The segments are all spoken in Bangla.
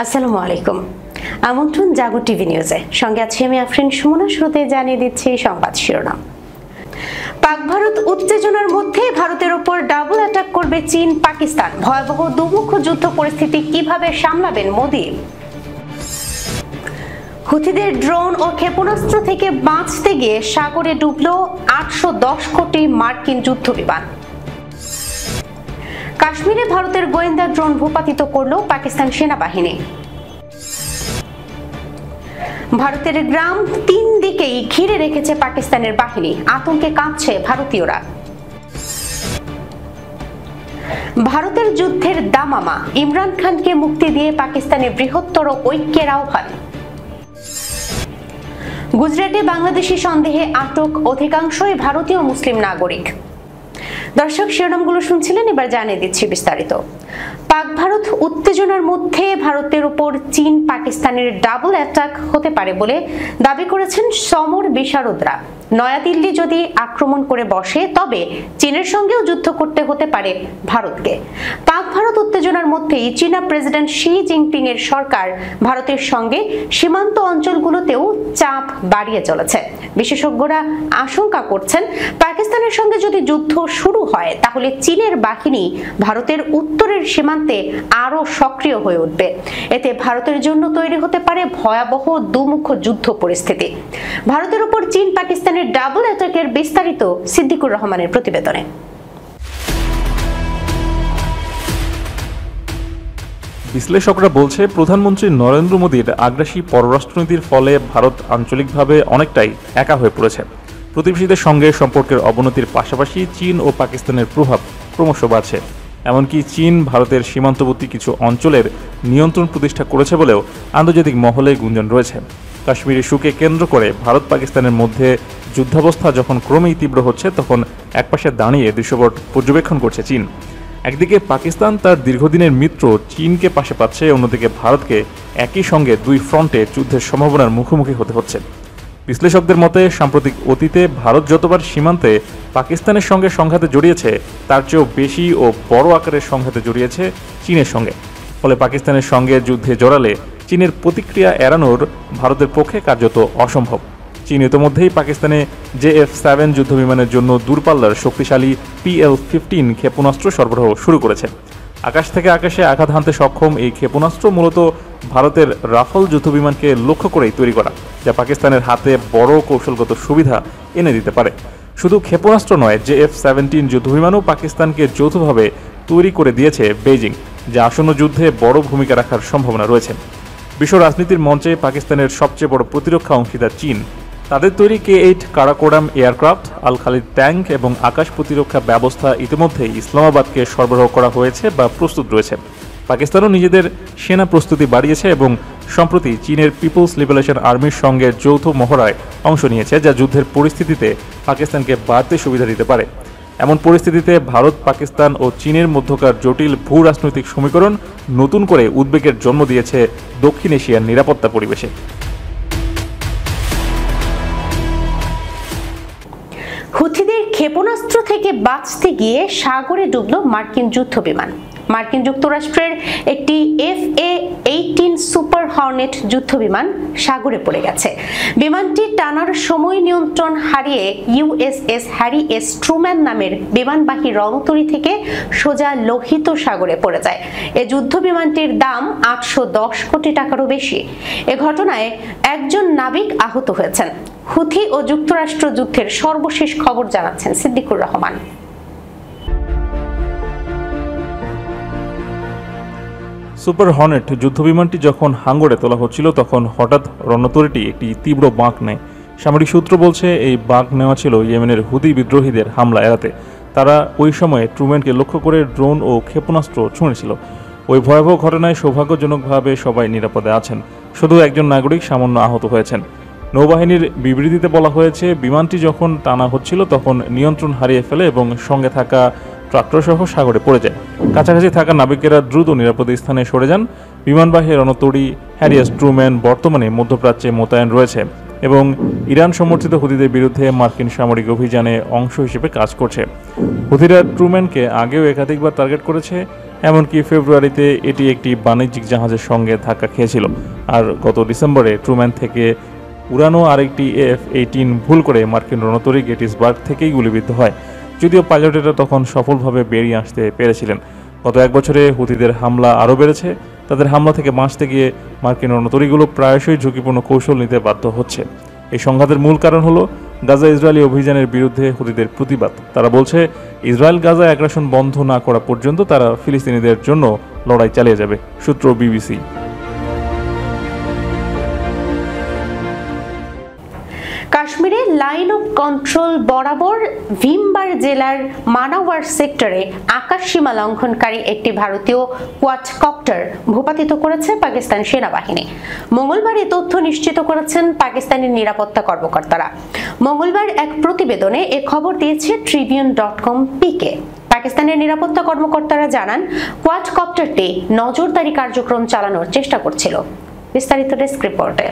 আসসালামু আলাইকুম। আমন্ত্রণ জাগো টিভি নিউজে, সঙ্গে আছি আমি আফরিন সুমনা। শুরুতে জানিয়ে দিচ্ছি সংবাদ শিরোনাম। পাক ভারত উত্তেজনার মধ্যে ভারতের উপর ডাবল অ্যাটাক করবে চীন পাকিস্তান, ভয়াবহ দুমুখ যুদ্ধ পরিস্থিতি কিভাবে সামলাবেন মোদি। হুথিদের ড্রোন ও ক্ষেপণাস্ত্র থেকে বাঁচতে গিয়ে সাগরে ডুবল 810 কোটি মার্কিন যুদ্ধ বিমান। কাশ্মীরে ভারতের গোয়েন্দা ড্রোন ভূপাতিত করল পাকিস্তান সেনাবাহিনী। ভারতের গ্রাম 3 দিকেই ঘিরে রেখেছে পাকিস্তানের বাহিনী, আতঙ্কে কাঁপছে ভারতীয়রা। ভারতের যুদ্ধের দামামা, ইমরান খানকে মুক্তি দিয়ে পাকিস্তানের বৃহত্তর ঐক্যের আহ্বান। গুজরাটে বাংলাদেশি সন্দেহে আটক অধিকাংশই ভারতীয় মুসলিম নাগরিক। দর্শক, শিরোনামগুলো শুনছিলেন, এবার জানিয়ে দিচ্ছি বিস্তারিত। পাক ভারত উত্তেজনার মধ্যে ভারতের উপর চীন পাকিস্তানের ডাবল অ্যাটাক হতে পারে বলে দাবি করেছেন সমর বিশারদরা। নয়াদিল্লি যদি আক্রমণ করে বসে তবে চীনের সঙ্গেও যুদ্ধ করতে হতে পারে ভারতকে। পাক ভারত উত্তেজনার মধ্যেই চীনা প্রেসিডেন্ট শি জিনপিং এর সরকার ভারতের সঙ্গে সীমান্ত অঞ্চলগুলোতেও চাপ বাড়িয়ে চলেছে। বিশেষজ্ঞরা আশঙ্কা করছেন, পাকিস্তানের সঙ্গে যদি যুদ্ধ শুরু হয় তাহলে চীনের বাহিনী ভারতের উত্তরের সীমান্তে আরো সক্রিয় হয়ে উঠবে। এতে ভারতের জন্য তৈরি হতে পারে ভয়াবহ দুমুখ যুদ্ধ পরিস্থিতি। ভারতের উপর চীন পাকিস্তানের ডাবল অ্যাটাকের বিস্তারিত সিদ্দিকুর রহমানের প্রতিবেদনে। বিশ্লেষকরা বলছে, প্রধানমন্ত্রী নরেন্দ্র মোদীর আগ্রাসী পররাষ্ট্রনীতির ফলে ভারত আঞ্চলিকভাবে অনেকটাই একা হয়ে পড়েছে। প্রতিবেশীদের সঙ্গে সম্পর্কের অবনতির পাশাপাশি চীন ও পাকিস্তানের প্রভাব ক্রমশ বাড়ছে। এমনকি চীন ভারতের সীমান্তবর্তী কিছু অঞ্চলের নিয়ন্ত্রণ প্রতিষ্ঠা করেছে বলেও আন্তর্জাতিক মহলে গুঞ্জন রয়েছে। কাশ্মীর ইস্যুকে কেন্দ্র করে ভারত পাকিস্তানের মধ্যে যুদ্ধাবস্থা যখন ক্রমেই তীব্র হচ্ছে, তখন একপাশে দাঁড়িয়ে দৃশ্যপট পর্যবেক্ষণ করছে চীন। একদিকে পাকিস্তান তার দীর্ঘদিনের মিত্র চীনকে পাশে পাচ্ছে, অন্যদিকে ভারতকে একই সঙ্গে দুই ফ্রন্টে যুদ্ধের সম্ভাবনার মুখোমুখি হতে হচ্ছে। বিশ্লেষকদের মতে, সাম্প্রতিক অতীতে ভারত যতবার সীমান্তে পাকিস্তানের সঙ্গে সংঘাতে জড়িয়েছে, তার চেয়েও বেশি ও বড় আকারের সংঘাতে জড়িয়েছে চীনের সঙ্গে। ফলে পাকিস্তানের সঙ্গে যুদ্ধে জড়ালে চীনের প্রতিক্রিয়া এড়ানোর ভারতের পক্ষে কার্যত অসম্ভব। চীন ইতোমধ্যেই পাকিস্তানে JF-7 যুদ্ধবিমানের জন্য দূরপাল্লার শক্তিশালী PL-15 ক্ষেপণাস্ত্র সরবরাহ শুরু করেছে। আকাশ থেকে আকাশে আঘাত হানতে সক্ষম এই ক্ষেপণাস্ত্র মূলত ভারতের রাফাল যুদ্ধবিমানকে লক্ষ্য করেই তৈরি করা, যা পাকিস্তানের হাতে বড় কৌশলগত সুবিধা এনে দিতে পারে। শুধু ক্ষেপণাস্ত্র নয়, JF-17 যুদ্ধবিমানও পাকিস্তানকে যৌথভাবে তৈরি করে দিয়েছে বেইজিং, যা আসন্ন যুদ্ধে বড় ভূমিকা রাখার সম্ভাবনা রয়েছে। বিশ্ব রাজনীতির মঞ্চে পাকিস্তানের সবচেয়ে বড় প্রতিরক্ষা অংশীদার চীন। তাদের তৈরি K-8 কারাকোরাম এয়ারক্রাফট, আল খালিদ ট্যাঙ্ক এবং আকাশ প্রতিরক্ষা ব্যবস্থা ইতিমধ্যেই ইসলামাবাদকে সরবরাহ করা হয়েছে বা প্রস্তুত রয়েছে। পাকিস্তানও নিজেদের সেনা প্রস্তুতি বাড়িয়েছে এবং সম্প্রতি চীনের পিপলস লিবারেশন আর্মির সঙ্গে যৌথ মহড়ায় অংশ নিয়েছে, যা যুদ্ধের পরিস্থিতিতে পাকিস্তানকে বাড়তি সুবিধা দিতে পারে। এমন পরিস্থিতিতে ভারত, পাকিস্তান ও চীনের মধ্যকার জটিল ভূ রাজনৈতিক সমীকরণ নতুন করে উদ্বেগের জন্ম দিয়েছে দক্ষিণ এশিয়ার নিরাপত্তা পরিবেশে। হুথিদের ক্ষেপণাস্ত্র থেকে বাঁচতে গিয়ে সাগরে ডুবল মার্কিন যুদ্ধবিমান। মার্কিন যুক্তরাষ্ট্রের একটি FA-18 সুপার হর্নেট যুদ্ধবিমান সাগরে পড়ে গেছে। বিমানটি টানার সময় নিয়ন্ত্রণ হারিয়ে USS হ্যারি এস ট্রুম্যান নামের বিমানবাহী রণতরী থেকে সোজা লোহিত সাগরে পড়ে যায়। এ যুদ্ধবিমানটির দাম 810 কোটি টাকারও বেশি। এ ঘটনায় একজন নাবিক আহত হয়েছেন। হুথি ও যুক্তরাষ্ট্র যুদ্ধের সর্বশেষ খবর জানাচ্ছেন সিদ্দিকুর রহমান। সুপার হর্নেট যুদ্ধবিমানটি যখন হাঙ্গরে তোলা হচ্ছিল, তখন হঠাৎ রণতরীটি একটি তীব্র বাঁক নেয়। সামরিক সূত্র বলছে, এই বাঁক নেওয়া ছিল ইয়েমেনের হুদি বিদ্রোহীদের হামলা এড়াতে। তারা ওই সময়ে ট্রুম্যানকে লক্ষ্য করে ড্রোন ও ক্ষেপণাস্ত্র ছুঁড়েছিল। ওই ভয়াবহ ঘটনায় সৌভাগ্যজনকভাবে সবাই নিরাপদে আছেন, শুধু একজন নাগরিক সামান্য আহত হয়েছেন। নৌবাহিনীর বিবৃতিতে বলা হয়েছে, বিমানটি যখন টানা হচ্ছিল তখন নিয়ন্ত্রণ হারিয়ে ফেলে এবং সঙ্গে থাকা ট্রাক্টরসহ সাগরে পড়ে যায়। কাছাকাছি থাকা নাবিকেরা দ্রুত নিরাপদ স্থানে সরে যান। বিমানবাহী রণতরী হ্যারি এস ট্রুম্যান বর্তমানে মধ্যপ্রাচ্যে মোতায়েন রয়েছে এবং ইরান সমর্থিত হুথিদের বিরুদ্ধে মার্কিন সামরিক অভিযানে অংশ হিসেবে কাজ করছে। হুথিরা ট্রুম্যানকে আগেও একাধিকবার টার্গেট করেছে। এমনকি ফেব্রুয়ারিতে এটি একটি বাণিজ্যিক জাহাজের সঙ্গে ধাক্কা খেয়েছিল। আর গত ডিসেম্বরে ট্রুম্যান থেকে উড়ানো আরেকটি F-18 ভুল করে মার্কিন রণতরী গেটিসবার্গ থেকেই গুলিবিদ্ধ হয়, যদিও পাইলটেরা তখন সফলভাবে বেরিয়ে আসতে পেরেছিলেন। গত এক বছরে হুতিদের হামলা আরও বেড়েছে। তাদের হামলা থেকে বাঁচতে গিয়ে মার্কিন রণতরীগুলো প্রায়শই ঝুঁকিপূর্ণ কৌশল নিতে বাধ্য হচ্ছে। এই সংঘাতের মূল কারণ হলো গাজা ইসরায়েলি অভিযানের বিরুদ্ধে হুতিদের প্রতিবাদ। তারা বলছে, ইসরায়েল গাজা আগ্রাসন বন্ধ না করা পর্যন্ত তারা ফিলিস্তিনিদের জন্য লড়াই চালিয়ে যাবে। সূত্র BBC। কাশ্মীরে লাইন অফ কন্ট্রোল বরাবর ভিমবার জেলার মানাওয়ার সেক্টরে আকাশ সীমা লঙ্ঘনকারী একটি ভারতীয় কোয়াডকপ্টার ভূপাতিত করেছে পাকিস্তান সেনাবাহিনী। মঙ্গলবার এই তথ্য নিশ্চিত করেছেন পাকিস্তানের নিরাপত্তা কর্মকর্তারা। মঙ্গলবার এক প্রতিবেদনে এ খবর দিয়েছে tribune.com PK। পাকিস্তানের নিরাপত্তা কর্মকর্তারা জানান, কোয়াডকপ্টারটি নজরদারি কার্যক্রম চালানোর চেষ্টা করছিল। বিস্তারিত ডেস্ক রিপোর্টে।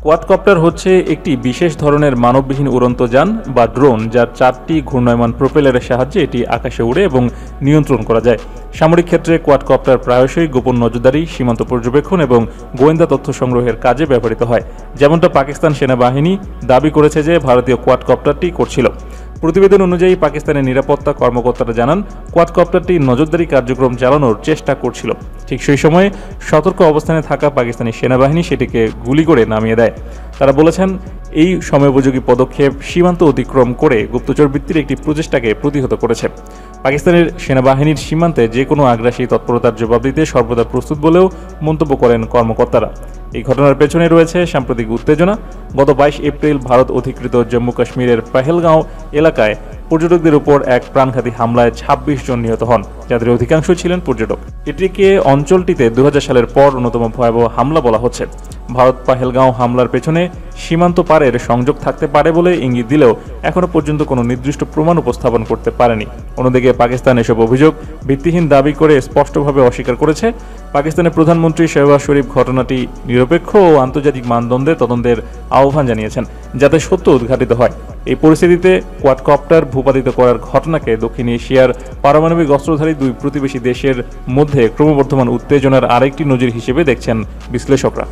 কোয়াডকপ্টার হচ্ছে একটি বিশেষ ধরনের মানববিহীন উড়ন্ত যান বা ড্রোন, যার 4টি ঘূর্ণায়মান প্রোপেলারের সাহায্যে এটি আকাশে উড়ে এবং নিয়ন্ত্রণ করা যায়। সামরিক ক্ষেত্রে কোয়াডকপ্টার প্রায়শই গোপন নজরদারি, সীমান্ত পর্যবেক্ষণ এবং গোয়েন্দা তথ্য সংগ্রহের কাজে ব্যবহৃত হয়, যেমনটা পাকিস্তান সেনাবাহিনী দাবি করেছে যে ভারতীয় কোয়াডকপ্টারটি করছিল। প্রতিবেদন অনুযায়ী পাকিস্তানের নিরাপত্তা কর্মকর্তারা জানান, কোয়াডকপ্টারটি নজরদারি কার্যক্রম চালানোর চেষ্টা করছিল। ঠিক সেই সময়ে সতর্ক অবস্থানে থাকা পাকিস্তানি সেনাবাহিনী সেটিকে গুলি করে নামিয়ে দেয়। তারা বলেছেন, এই সময়োপযোগী পদক্ষেপ সীমান্ত অতিক্রম করে গুপ্তচর বৃত্তির একটি প্রচেষ্টাকে প্রতিহত করেছে। পাকিস্তানের সেনাবাহিনীর সীমান্তে যে কোনো আগ্রাসী তৎপরতার জবাব দিতে সর্বদা প্রস্তুত বলেও মন্তব্য করেন কর্মকর্তারা। এই ঘটনার পেছনে রয়েছে সাম্প্রতিক উত্তেজনা। গত 22 এপ্রিল ভারত অধিকৃত জম্মু কাশ্মীরের পেহেলগাঁও এলাকায় পর্যটকদের উপর এক প্রাণঘাতী হামলায় 26 জন নিহত হন, যাদের অধিকাংশ ছিলেন পর্যটক। এটিকে অঞ্চলটিতে 2000 সালের পর অন্যতম ভয়াবহ হামলা বলা হচ্ছে। ভারত পেহেলগাঁও হামলার পেছনে সীমান্ত পারের সংযোগ থাকতে পারে বলে ইঙ্গিত দিলেও এখনও পর্যন্ত কোনো নির্দিষ্ট প্রমাণ উপস্থাপন করতে পারেনি। অন্যদিকে পাকিস্তান এসব অভিযোগ ভিত্তিহীন দাবি করে স্পষ্টভাবে অস্বীকার করেছে। পাকিস্তানের প্রধানমন্ত্রী শেহবাজ শরীফ ঘটনাটি নিরপেক্ষ ও আন্তর্জাতিক মানদণ্ডে তদন্তের আহ্বান জানিয়েছেন, যাতে সত্য উদ্ঘাটিত হয়। এই পরিস্থিতিতে কোয়াডকপ্টার ভূপাতিত করার ঘটনাকে দক্ষিণ এশিয়ার পারমাণবিক অস্ত্রধারী দুই প্রতিবেশী দেশের মধ্যে ক্রমবর্ধমান উত্তেজনার আরেকটি নজির হিসেবে দেখছেন বিশ্লেষকরা।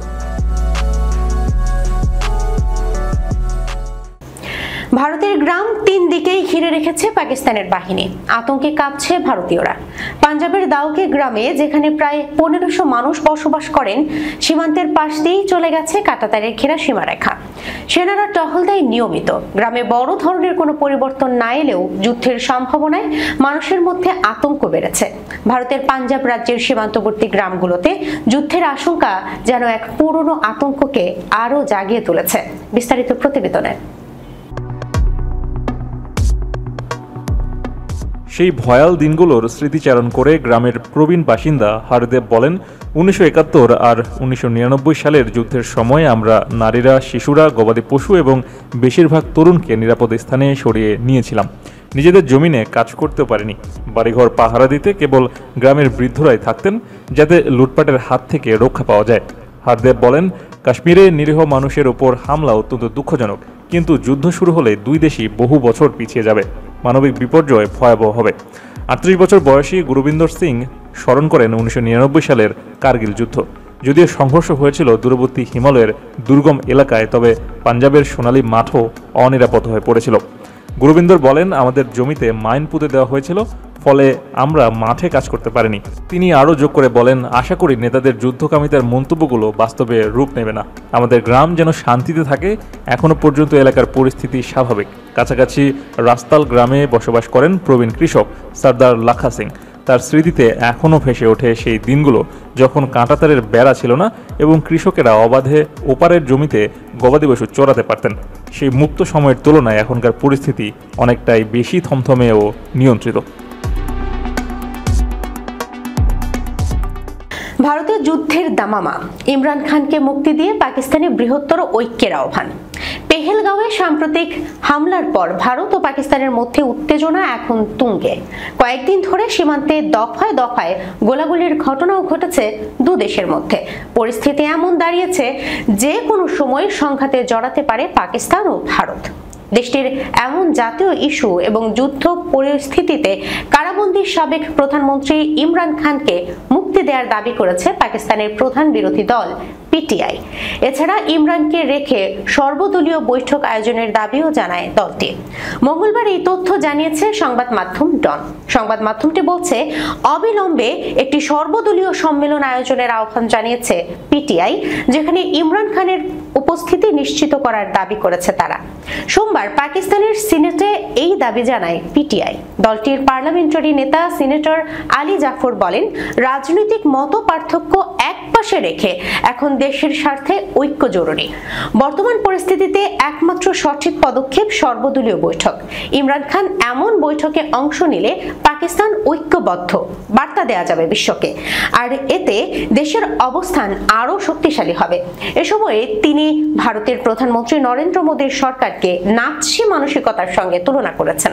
ভারতের গ্রাম 3 দিকেই ঘিরে রেখেছে পাকিস্তানের বাহিনী। আতঙ্কে কাঁপছে ভারতীয়রা। পাঞ্জাবের দাউকে গ্রামে, যেখানে প্রায় 1500 মানুষ বসবাস করেন, সীমান্তের পাশ দিয়েই চলে গেছে কাঁটাতারের ঘেরা সীমারেখা। সেনারা টহল দেয় নিয়মিত। গ্রামে বড় ধরনের কোনো পরিবর্তন না এলেও যুদ্ধের সম্ভাবনায় মানুষের মধ্যে আতঙ্ক বেড়েছে। ভারতের পাঞ্জাব রাজ্যের সীমান্তবর্তী গ্রামগুলোতে যুদ্ধের আশঙ্কা যেন এক পুরনো আতঙ্ককে আরও জাগিয়ে তুলেছে। বিস্তারিত প্রতিবেদনে। সেই ভয়াল দিনগুলোর স্মৃতিচারণ করে গ্রামের প্রবীণ বাসিন্দা হরদেব বলেন, 1971 আর 1999 সালের যুদ্ধের সময় আমরা নারীরা, শিশুরা, গবাদি পশু এবং বেশিরভাগ তরুণকে নিরাপদ স্থানে সরিয়ে নিয়েছিলাম। নিজেদের জমিনে কাজ করতে পারিনি। বাড়িঘর পাহারা দিতে কেবল গ্রামের বৃদ্ধরাই থাকতেন, যাতে লুটপাটের হাত থেকে রক্ষা পাওয়া যায়। হরদেব বলেন, কাশ্মীরে নিরীহ মানুষের ওপর হামলা অত্যন্ত দুঃখজনক, কিন্তু যুদ্ধ শুরু হলে দুই দেশই বহু বছর পিছিয়ে যাবে। মানবিক বিপর্যয় ভয়াবহ হবে। 38 বছর বয়সী গুরবিন্দর সিং স্মরণ করেন 1999 সালের কার্গিল যুদ্ধ। যদিও সংঘর্ষ হয়েছিল দূরবর্তী হিমালয়ের দুর্গম এলাকায়, তবে পাঞ্জাবের সোনালী মাঠও অনিরাপদ হয়ে পড়েছিল। গুরবিন্দর বলেন, আমাদের জমিতে মাইন পুঁতে দেওয়া হয়েছিল, ফলে আমরা মাঠে কাজ করতে পারিনি। তিনি আরও যোগ করে বলেন, আশা করি নেতাদের যুদ্ধকামিতার মন্তব্যগুলো বাস্তবে রূপ নেবে না। আমাদের গ্রাম যেন শান্তিতে থাকে। এখনও পর্যন্ত এলাকার পরিস্থিতি স্বাভাবিক। কাছাকাছি রাস্তাল গ্রামে বসবাস করেন প্রবীণ কৃষক সর্দার লাখা সিং। তার স্মৃতিতে এখনও ভেসে ওঠে সেই দিনগুলো, যখন কাঁটাতারের বেড়া ছিল না এবং কৃষকেরা অবাধে ওপারের জমিতে গবাদি পশু চড়াতে পারতেন। সেই মুক্ত সময়ের তুলনায় এখনকার পরিস্থিতি অনেকটাই বেশি থমথমে ও নিয়ন্ত্রিত। ভারতের যুদ্ধের দামামা, ইমরান খানকে মুক্তি দিয়ে পাকিস্তানের বৃহত্তর ঐক্যের আহ্বান। পেহেলগাঁওয়ে সাম্প্রতিক হামলার পর ভারত ও পাকিস্তানের মধ্যে উত্তেজনা এখন তুঙ্গে। কয়েকদিন ধরে সীমান্তে দফায় দফায় গোলাগুলির ঘটনাও ঘটেছে দু দেশের মধ্যে। পরিস্থিতি এমন দাঁড়িয়েছে যে কোনো সময় সংঘাতে জড়াতে পারে পাকিস্তান ও ভারত। দেশটির এমন জাতীয় ইস্যু এবং যুদ্ধ পরিস্থিতিতে কারাবন্দী সাবেক প্রধানমন্ত্রী ইমরান খানকে মুক্তি দেওয়ার দাবি করেছে পাকিস্তানের প্রধান বিরোধী দল পিটিআই। এছাড়া ইমরানকে রেখে সর্বদলীয় বৈঠক আয়োজনের দাবিও জানায় দলটি। মঙ্গলবার এই তথ্য জানিয়েছে সংবাদ মাধ্যম ডন। সংবাদ মাধ্যমটি বলছে, অবিলম্বে একটি সর্বদলীয় সম্মেলন আয়োজনের আহ্বান জানিয়েছে পিটিআই, যেখানে ইমরান খানের উপস্থিতি নিশ্চিত করার দাবি করেছে তারা। সোমবার পাকিস্তানের সিনেটে এই দাবি জানায় পিটিআই। দলটির পার্লামেন্টারি নেতা সিনেটর আলী জাফর বলেন, রাজনৈতিক মত পার্থক্য একপাশে রেখে এখন দেশের স্বার্থে ঐক্য জরুরি। বর্তমান পরিস্থিতিতে একমাত্র সঠিক পদক্ষেপ সর্বদলীয় বৈঠক। ইমরান খান এমন বৈঠকে অংশ নিলে পাকিস্তান ঐক্যবদ্ধ বার্তা দেওয়া যাবে বিশ্বকে, আর এতে দেশের অবস্থান আরও শক্তিশালী হবে। এ সময়ে তিনি ভারতের প্রধানমন্ত্রী নরেন্দ্র মোদীর সরকারকে নাৎসি মানসিকতার সঙ্গে তুলনা করেছেন।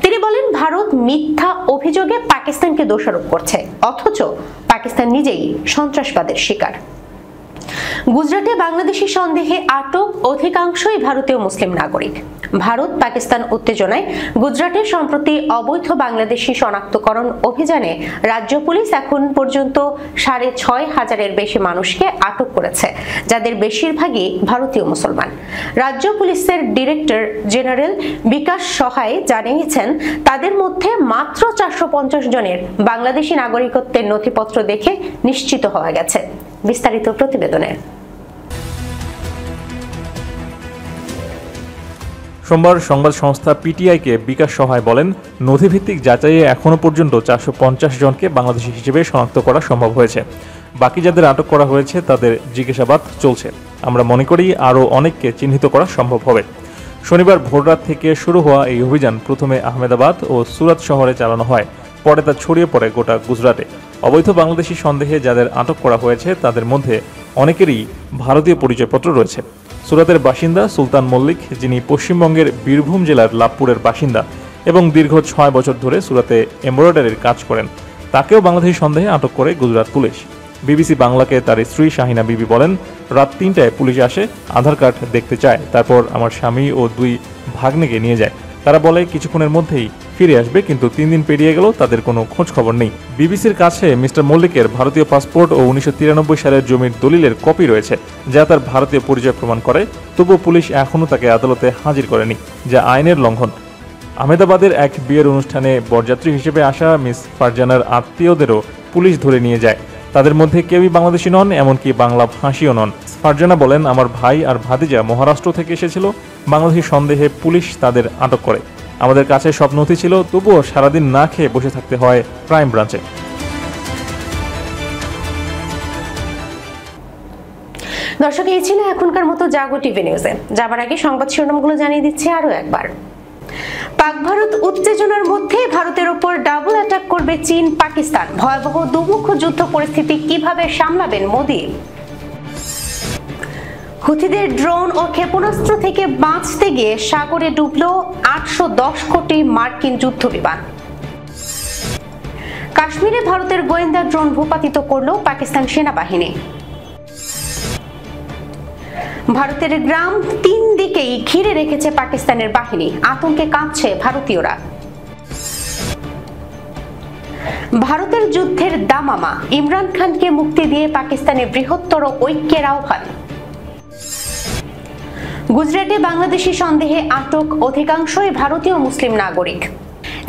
তিনি বলেন, ভারত মিথ্যা অভিযোগে পাকিস্তানকে দোষারোপ করছে, অথচ পাকিস্তান নিজেই সন্ত্রাসবাদের শিকার। গুজরাটে বাংলাদেশি সন্দেহে আটক অধিকাংশই ভারতীয় মুসলিম নাগরিক। ভারত পাকিস্তান উত্তেজনায় গুজরাটে সম্প্রতি অবৈধ বাংলাদেশি শনাক্তকরণ অভিযানে রাজ্য পুলিশ এখন পর্যন্ত ৬৫০০-এর বেশি মানুষকে আটক করেছে, যাদের বেশিরভাগই ভারতীয় মুসলমান। রাজ্য পুলিশের ডিরেক্টর জেনারেল বিকাশ সহায় জানিয়েছেন, তাদের মধ্যে মাত্র ৪৫০ জনের বাংলাদেশি নাগরিকত্বের নথিপত্র দেখে নিশ্চিত হওয়া গেছে। বিস্তারিত প্রতিবেদনে। সোমবার সংবাদ সংস্থা পিটিআইকে বিকাশ সহায় বলেন, নথিভিত্তিক যাচাইয়ে এখনও পর্যন্ত ৪৫০ জনকে বাংলাদেশি হিসেবে শনাক্ত করা সম্ভব হয়েছে। বাকি যাদের আটক করা হয়েছে তাদের জিজ্ঞাসাবাদ চলছে। আমরা মনে করি আরও অনেককে চিহ্নিত করা সম্ভব হবে। শনিবার ভোররাত থেকে শুরু হওয়া এই অভিযান প্রথমে আহমেদাবাদ ও সুরাত শহরে চালানো হয়, পরে তা ছড়িয়ে পড়ে গোটা গুজরাটে। অবৈধ বাংলাদেশি সন্দেহে যাদের আটক করা হয়েছে তাদের মধ্যে অনেকেরই ভারতীয় পরিচয়পত্র রয়েছে। সুরাতের বাসিন্দা সুলতান মল্লিক, যিনি পশ্চিমবঙ্গের বীরভূম জেলার লাভপুরের বাসিন্দা এবং দীর্ঘ ৬ বছর ধরে সুরাতে এমব্রয়ডারির কাজ করেন, তাকেও বাংলাদেশি সন্দেহে আটক করে গুজরাট পুলিশ। বিবিসি বাংলাকে তার স্ত্রী শাহিনা বিবি বলেন, রাত ৩টায় পুলিশ আসে, আধার কার্ড দেখতে চায়, তারপর আমার স্বামী ও ২ ভাগ্নেকে নিয়ে যায়। তারা বলে কিছুক্ষণের মধ্যেই ফিরে আসবে, কিন্তু ৩ দিন পেরিয়ে গেল, তাদের কোনো খোঁজ খবর নেই। বিবিসির কাছে মিস্টার মল্লিকের ভারতীয় পাসপোর্ট ও ১৯৯৩ সালের জমির দলিলের কপি রয়েছে, যা তার ভারতীয় পরিচয় প্রমাণ করে। তবুও পুলিশ এখনও তাকে আদালতে হাজির করেনি, যা আইনের লঙ্ঘন। আহমেদাবাদের এক বিয়ের অনুষ্ঠানে বরযাত্রী হিসেবে আসা মিস ফারজানার আত্মীয়দেরও পুলিশ ধরে নিয়ে যায়। তাদের মধ্যে কেউই বাংলাদেশি নন, এমনকি বাংলা ভাষীও নন। ফারজানা বলেন, আমার ভাই আর ভাতিজা মহারাষ্ট্র থেকে এসেছিল। বাংলাদেশি সন্দেহে পুলিশ তাদের আটক করে। আমাদের কাছে সব নথি ছিল, তবুও সারাদিন না খেয়ে বসে থাকতে হয় ক্রাইম ব্রাঞ্চে। দর্শক, এই ছিল এখনকার মতো জাগো টিভি নিউজে। যাবার আগে সংবাদ শিরোনামগুলো জানিয়ে দিচ্ছি আরো একবার। পাক ভারত উত্তেজনার মধ্যে ভারতের উপর ডাবল অ্যাটাক করবে চীন পাকিস্তান। ভয়াবহ দুমুখ যুদ্ধ পরিস্থিতি কিভাবে সামলাবেন মোদি? হুথিদের ড্রোন ও ক্ষেপণাস্ত্র থেকে বাঁচতে গিয়ে সাগরে ডুবল ৮১০ কোটি মার্কিন যুদ্ধ বিমান। কাশ্মীরে ভারতের গোয়েন্দা ড্রোন ভূপাতিত করল পাকিস্তান সেনাবাহিনী। ভারতের গ্রাম ৩ দিকেই ঘিরে রেখেছে পাকিস্তানের বাহিনী, আতঙ্কে কাঁপছে ভারতীয়রা। ভারতের যুদ্ধের দামামা, ইমরান খানকে মুক্তি দিয়ে পাকিস্তানের বৃহত্তর ঐক্যের আহ্বান। গুজরাটে বাংলাদেশি সন্দেহে আটক অধিকাংশই ভারতীয় মুসলিম নাগরিক।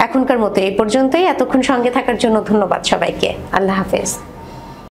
এখনকার মতো এই পর্যন্তই। এতক্ষণ সঙ্গে থাকার জন্য ধন্যবাদ সবাইকে। আল্লাহ হাফেজ।